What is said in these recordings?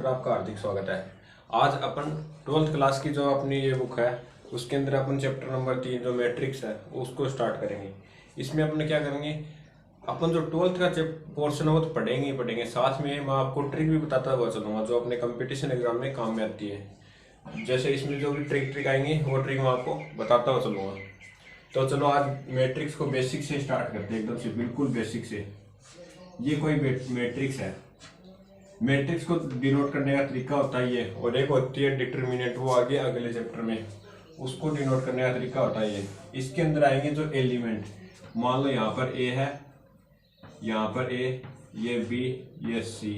पर आपका हार्दिक स्वागत है। आज अपन 12th क्लास की जो अपनी ये बुक है उसके अंदर अपन चैप्टर नंबर 3 जो मैट्रिक्स है उसको स्टार्ट करेंगे। इसमें अपन क्या करेंगे, अपन जो 12th का पोर्शन है वो तो पढ़ेंगे ही पढ़ेंगे, साथ में मैं आपको ट्रिक भी बताता हुआ चलूँगा जो अपने कंपटीशन एग्जाम में काम में आती है। जैसे इसमें जो भी ट्रिक आएंगी वो ट्रिक मैं आपको बताता हुआ चलूँगा। तो चलो आज मैट्रिक्स को बेसिक से स्टार्ट करते हैं, एकदम से बिल्कुल बेसिक से। ये कोई मैट्रिक्स है। मैट्रिक्स को डिनोट करने का तरीका होता है ये, और एक होती है डिटर्मिनेंट, वो आगे अगले चैप्टर में उसको डिनोट करने का तरीका होता है ये। इसके अंदर आएंगे जो एलिमेंट, मान लो यहाँ पर ए है, यहाँ पर ए, ये बी, ये सी,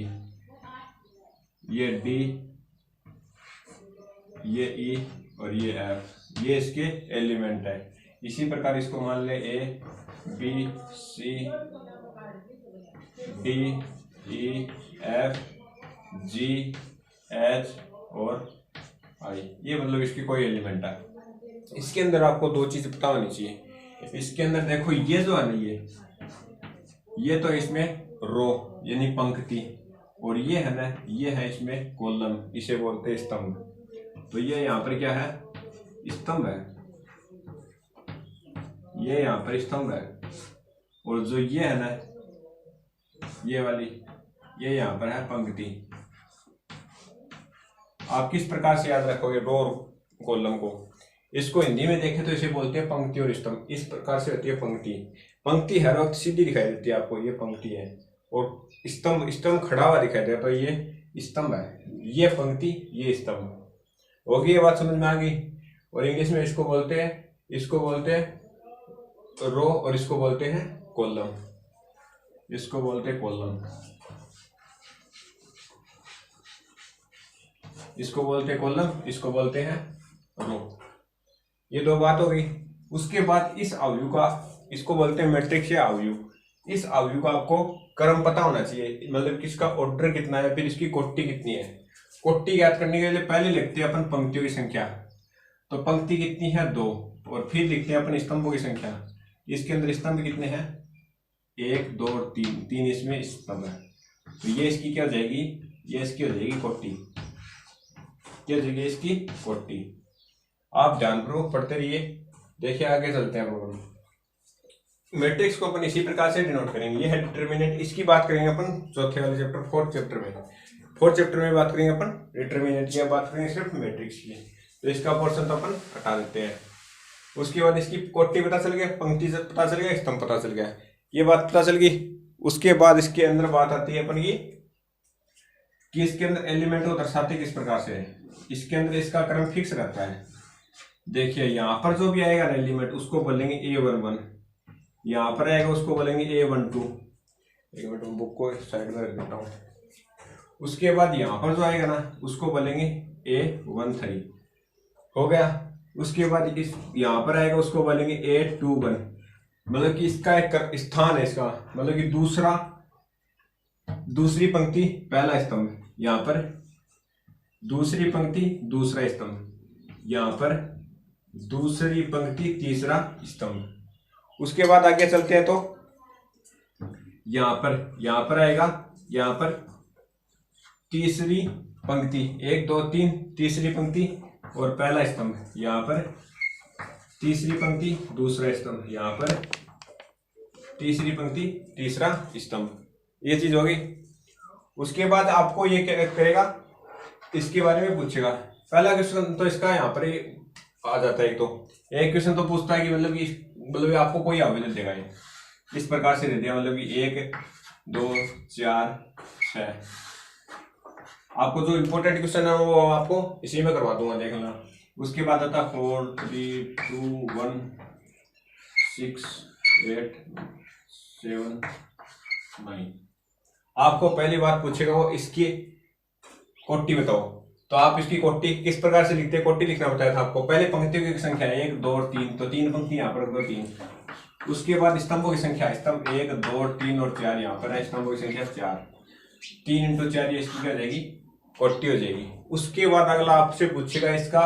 ये डी, ये ई और ये एफ, ये इसके एलिमेंट है। इसी प्रकार इसको मान ले A B C D E F G H और आई, ये मतलब इसकी कोई एलिमेंट है। इसके अंदर आपको दो चीज पता होनी चाहिए। इसके अंदर देखो ये जो है ना, ये तो इसमें रो यानी पंक्ति, और ये है ना, ये है इसमें कॉलम, इसे बोलते हैं स्तंभ। तो ये यहाँ पर क्या है, स्तंभ है, ये यहाँ पर स्तंभ है। और जो ये है ना, ये वाली, ये यहाँ पर है पंक्ति। आप किस प्रकार से याद रखोगे रो और कॉलम को? इसको हिंदी में देखें तो इसे बोलते हैं पंक्ति और स्तंभ। इस प्रकार से होती है पंक्ति। पंक्ति हर वक्त सीधी दिखाई देती है आपको, ये पंक्ति है, और स्तंभ खड़ा हुआ दिखाई देता है, तो ये स्तंभ है। ये पंक्ति, ये स्तंभ। होगी ये बात समझ में आ गई? और इंग्लिश में इसको बोलते हैं रो और इसको बोलते हैं कॉलम, इसको बोलते हैं कॉलम, इसको बोलते हैं कॉलम, इसको बोलते हैं रो। ये दो बात हो गई। उसके बाद इस अवयव का, इसको बोलते हैं मैट्रिक्स या अवयव। इस अवयव का आपको क्रम पता होना चाहिए, मतलब किसका ऑर्डर कितना है, फिर इसकी कोटि कितनी है। कोटि ज्ञात करने के लिए पहले लिखते हैं अपन पंक्तियों की संख्या। तो पंक्ति कितनी है, 2, और फिर लिखते हैं अपन स्तंभों की संख्या। इसके अंदर स्तंभ कितने हैं, 1 2 और 3 इसमें स्तंभ है। तो ये इसकी क्या हो जाएगी, ये इसकी हो जाएगी कोटि, क्या हो जाएगी इसकी कोटि। आप ध्यानपूर्वक पढ़ते रहिए। देखिए आगे चलते हैं अपन। मैट्रिक्स को अपन इसी प्रकार से डिनोट करेंगे। ये है डिटर्मिनेंट, इसकी बात करेंगे अपन चौथे वाले चैप्टर, 4th चैप्टर में। 4th चैप्टर में बात करेंगे अपन डिटर्मिनेंट की, बात करेंगे सिर्फ मैट्रिक्स की। तो इसका पोर्शन तो अपन हटा देते हैं। उसके बाद इसकी कोटि पता चल गया, पंक्ति से पता चल गया, स्तंभ पता चल गया, ये बात पता चल गई। उसके बाद इसके अंदर बात आती है अपन की कि इसके अंदर एलिमेंट को दर्शाते किस प्रकार से है। इसके अंदर इसका क्रम फिक्स रहता है। देखिए यहाँ पर जो भी आएगा ना एलिमेंट, उसको बोलेंगे A11, यहाँ पर आएगा उसको बोलेंगे A12। एक मिनट मैं बुक को साइड में रख देता हूँ। उसके बाद यहाँ पर जो आएगा ना उसको बोलेंगे A13, हो गया। उसके बाद इस यहाँ पर आएगा उसको बोलेंगे A21, मतलब कि इसका एक स्थान है, इसका मतलब कि दूसरी पंक्ति पहला स्तंभ, यहाँ पर दूसरी पंक्ति दूसरा स्तंभ, यहाँ पर दूसरी पंक्ति तीसरा स्तंभ। उसके बाद आगे चलते हैं तो यहाँ पर आएगा, यहाँ पर तीसरी पंक्ति 1 2 3 तीसरी पंक्ति और पहला स्तंभ, यहाँ पर तीसरी पंक्ति दूसरा स्तंभ, यहाँ पर तीसरी पंक्ति तीसरा स्तंभ। ये चीज होगी। उसके बाद आपको ये क्या करेगा, इसके बारे में पूछेगा। पहला क्वेश्चन तो इसका यहाँ पर ही आ जाता है। एक क्वेश्चन तो पूछता है कि मतलब आपको कोई अवयव देगा, ये इस प्रकार से दे दिया, मतलब कि 1 2 4 6। आपको जो इम्पोर्टेंट क्वेश्चन है वो आपको इसी में करवा दूंगा, देख लेना। उसके बाद आता 4 3 2 1 6 8 7 9। आपको पहली बात पूछेगा वो इसकी कोटि बताओ। तो आप इसकी कोटि किस प्रकार से लिखते हैं, कोटि लिखना बताया था आपको। पहले पंक्तियों की संख्या 1 2 और 3, तो 3 पंक्ति यहाँ पर 2 3। उसके बाद स्तंभों की संख्या, स्तंभ 1 2 3 और 4 यहाँ पर है, स्तंभों की संख्या 4। 3 × 4 ये इसकी क्या हो जाएगी, कोटि हो जाएगी। उसके बाद अगला आपसे पूछेगा इसका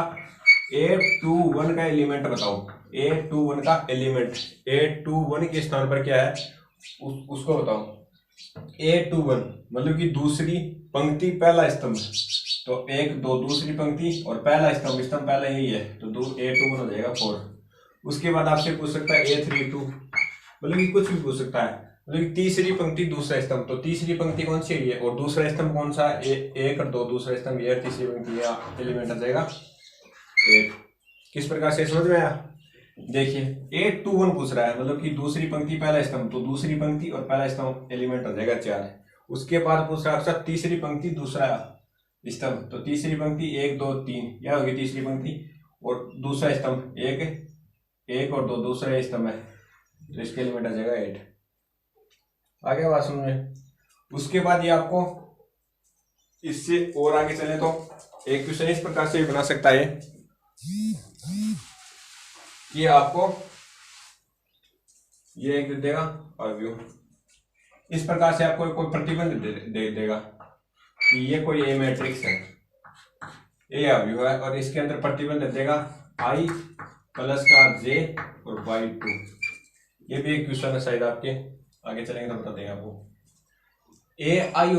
A21 का एलिमेंट बताओ। A21 का एलिमेंट, A21 के स्थान पर क्या है उसको बताओ। A21 मतलब कि दूसरी पंक्ति पहला स्तंभ, तो 1 2 दूसरी पंक्ति और पहला स्तंभ, स्तंभ पहला यही है, तो A21 हो जाएगा 4। उसके बाद आपसे पूछ सकता है A32, मतलब कि कुछ भी पूछ सकता है, मतलब कि तीसरी पंक्ति दूसरा स्तंभ, तो तीसरी पंक्ति कौन सी है और दूसरा स्तंभ कौन सा है, 1 और 2 दूसरा स्तंभ ये, तीसरी पंक्ति या एलिमेंट आ जाएगा 8। किस प्रकार से समझ में आया? देखिए A21 पूछ रहा है, मतलब कि दूसरी पंक्ति पहला स्तंभ, तो दूसरी पंक्ति और पहला स्तंभ एलिमेंट हो जाएगा 4। उसके बाद पूछ रहा है तीसरी पंक्ति दूसरा स्तंभ, तो तीसरी पंक्ति 1 2 3 यह होगी तीसरी पंक्ति, और दूसरा स्तंभ 1 और 2 दूसरा स्तंभ है, तो इसके एलिमेंट आ जाएगा 8। आगे बात समझ में। उसके बाद ये आपको इससे और आगे चले तो एक क्वेश्चन इस प्रकार से भी बना सकता है, ये आपको ये एक दे देगा अवयव, इस प्रकार से आपको कोई प्रतिबंध दे देगा कि ये कोई ए मैट्रिक्स है, ए अवयव है, और इसके अंदर प्रतिबंध देगा I प्लस का J और Y2। ये भी एक क्वेश्चन है, शायद आपके आगे चलेंगे तो बता देंगे आपको। ए आई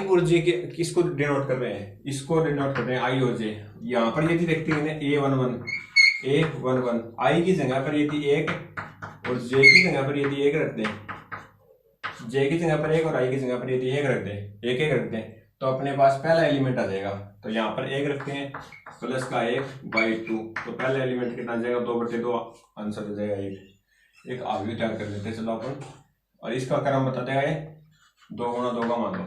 और जे के किसको डिनोट कर रहे हैं, इसको डिनोट कर रहे हैं आई और जे। यहाँ पर यदि देखते हैं A11 आई की जगह पर यदि 1 और जे की जगह पर यदि 1 रखते हैं, जे की जगह पर 1 और आई की जगह पर यदि 1 रखते हैं, एक रखते हैं, तो अपने पास पहला एलिमेंट आ जाएगा। तो यहाँ पर 1 रखते हैं प्लस का 1/2, तो पहला एलिमेंट कितना आ जाएगा 2/2, आंसर हो जाएगा 1। एक अवयव तैयार कर लेते हैं चलो अपन, और इसका क्रम बता देगा ये 2 गुणा 2 का मान लो,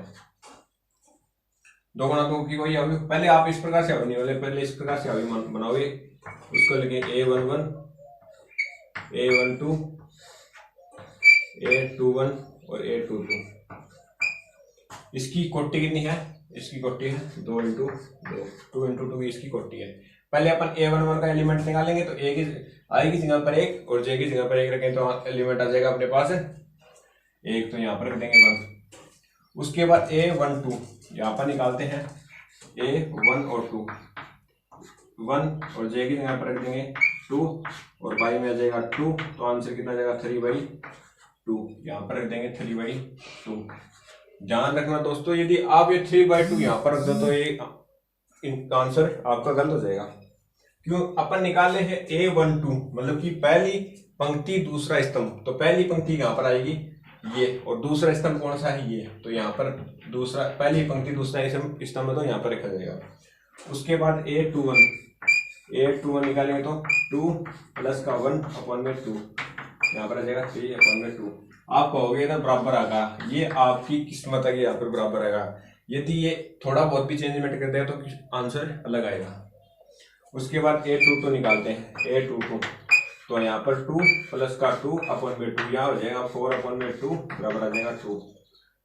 2 गुणा 2 की कोई अवयव, पहले आप इस प्रकार से अवयव नहीं बोले, पहले इस प्रकार से अवयव बनाओगे, उसको लिखे A11 A12 A21 और A22। इसकी कोटि कितनी है, इसकी कोटि है 2 × 2, 2 × 2 इसकी कोटि है। पहले अपन A11 का एलिमेंट निकालेंगे, तो A की आई की जगह पर 1 और J की जगह पर 1 रखें, तो एलिमेंट आ जाएगा अपने पास 1, तो यहाँ पर रख देंगे 1। उसके बाद A12 यहाँ पर निकालते हैं, A1 और 2, 1 और J की जगह पर रख देंगे 2 और y में आ जाएगा 2, तो आंसर कितना आ जाएगा 3/2, यहाँ पर रख देंगे 3/2। ध्यान रखना दोस्तों, यदि आप ये 3/2 यहाँ पर रख दो तो ये आंसर आपका गलत हो जाएगा। क्यों? अपन निकाले हैं A12, मतलब कि पहली पंक्ति दूसरा स्तंभ, तो पहली पंक्ति यहाँ पर आएगी ये, और दूसरा स्तंभ कौन सा है ये, तो यहाँ पर दूसरा पहली पंक्ति दूसरा स्तंभ तो यहाँ पर रखा जाएगा। उसके बाद A21 निकालेंगे तो 2 प्लस का 1/2, यहाँ पर आ जाएगा 3/2। आप कहोगे ना बराबर आएगा, ये आपकी किस्मत है कि यहाँ पर बराबर आएगा। यदि ये थोड़ा बहुत भी चेंजमेंट करते हैं तो आंसर अलग आएगा। उसके बाद A22 निकालते हैं, A22 तो यहाँ पर 2 प्लस का 2/2, यहाँ हो जाएगा 4/2 बराबर आ जाएगा 2,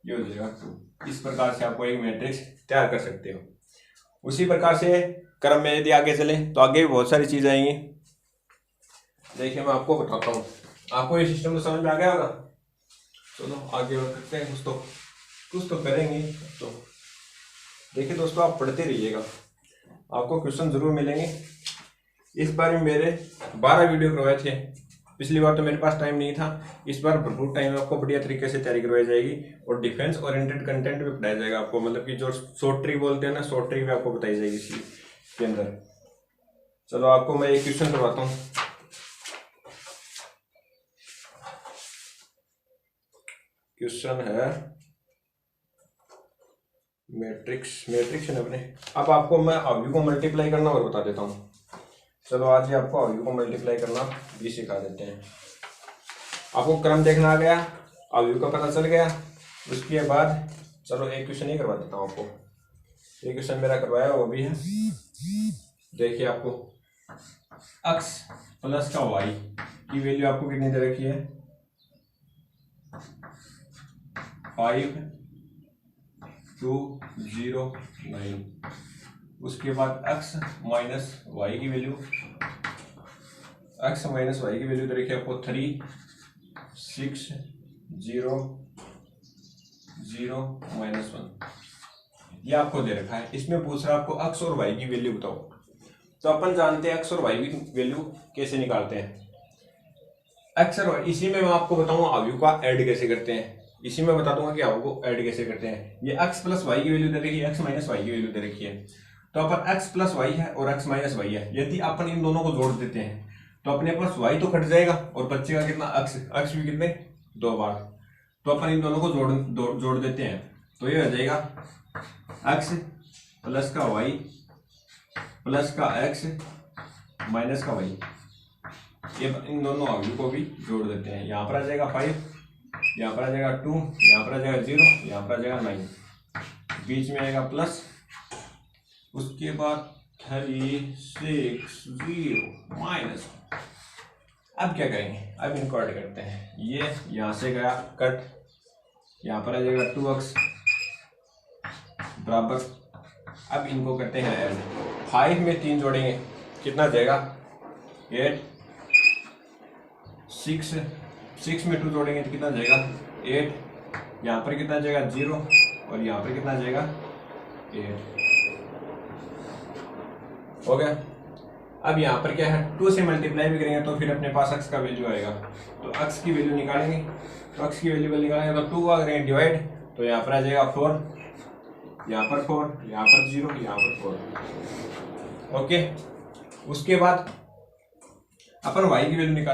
ये हो जाएगा 2। इस प्रकार से आपको एक मैट्रिक्स तैयार कर सकते हो। उसी प्रकार से क्रम में यदि आगे चले तो आगे भी बहुत सारी चीजें आएंगी। देखिए मैं आपको बताता हूँ, आपको ये सिस्टम तो समझ में आ गया होगा। चलो आगे बढ़ सकते हैं, कुछ तो करेंगे। तो देखिए दोस्तों, आप पढ़ते रहिएगा, आपको क्वेश्चन जरूर मिलेंगे। इस बार में मेरे 12 वीडियो करवाए थे, पिछली बार तो मेरे पास टाइम नहीं था, इस बार भरपूर टाइम आपको बढ़िया तरीके से तैयारी करवाई जाएगी, और डिफेंस ओरिएंटेड कंटेंट भी पढ़ाया जाएगा आपको, मतलब कि जो शॉर्ट ट्रिक बोलते हैं ना, शॉर्ट ट्रिक भी आपको बताई जाएगी इसी के अंदर। चलो आपको मैं एक क्वेश्चन करवाता हूँ। क्वेश्चन है मैट्रिक्स है अपने। अब आपको मैं अवयव को मल्टीप्लाई करना और बता देता हूँ। चलो आज ही आपको अवयव को मल्टीप्लाई करना भी सिखा देते हैं। आपको क्रम देखना आ गया, अवयव का पता चल गया। उसके बाद चलो एक क्वेश्चन ही करवा देता हूँ आपको। एक क्वेश्चन मेरा करवाया वो भी है, देखिए आपको x प्लस का y की वैल्यू आपको कितनी दे रखी है, 5 2 0 9। उसके बाद x माइनस वाई की वैल्यू दे रखी है आपको 3 6 0 0 -1, ये आपको दे रखा है। इसमें पूछ रहा है आपको x और y की वैल्यू बताओ। तो अपन जानते हैं x और y की वैल्यू कैसे निकालते हैं। x और y, इसी में मैं आपको बताऊं अवयव का ऐड कैसे करते हैं। इसी में बता दूंगा कि आपको ऐड कैसे करते हैं। ये x प्लस वाई की वैल्यू दे रखी है, x माइनस वाई की वैल्यू दे रखी है। तो अपन x प्लस वाई है और x माइनस वाई है, यदि अपन इन दोनों को जोड़ देते हैं तो अपने पास y तो कट जाएगा और बचेगा कितना, x भी कितने, 2 बार। तो अपन इन दोनों को जोड़ देते हैं, तो ये हो जाएगा x प्लस का y प्लस का x माइनस का y। ये इन दोनों वैल्यू को भी जोड़ देते हैं, यहाँ पर आ जाएगा 5, यहाँ पर आ जाएगा 2, यहाँ पर आ जाएगा 0, यहाँ पर आ जाएगा 9, बीच में आएगा प्लस, उसके बाद 3 6 0 माइनस। अब क्या करेंगे, अब इनको ऐड करते हैं। ये यहाँ से गया कट, यहाँ पर आ जाएगा 2x बराबर, अब इनको करते हैं ऐड। 5 में 3 जोड़ेंगे कितना आ जाएगा 8, 6 में 2 जोड़ेंगे तो कितना आ जाएगा 8, यहाँ पर कितना आ जाएगा 0 और यहाँ पर कितना आ जाएगा 8। हो गया। अब यहाँ पर क्या है, 2 से मल्टीप्लाई भी करेंगे तो फिर अपने पास x का वैल्यू आएगा, तो x की वैल्यू निकालेंगे, तो x की वैल्यू निकालेंगे तो 2 को करेंगे डिवाइड, तो यहाँ पर आ जाएगा 4, यहाँ पर 4, यहाँ पर 0, यहाँ पर 4। ओके, उसके बाद अपन y की वैल्यू निकाल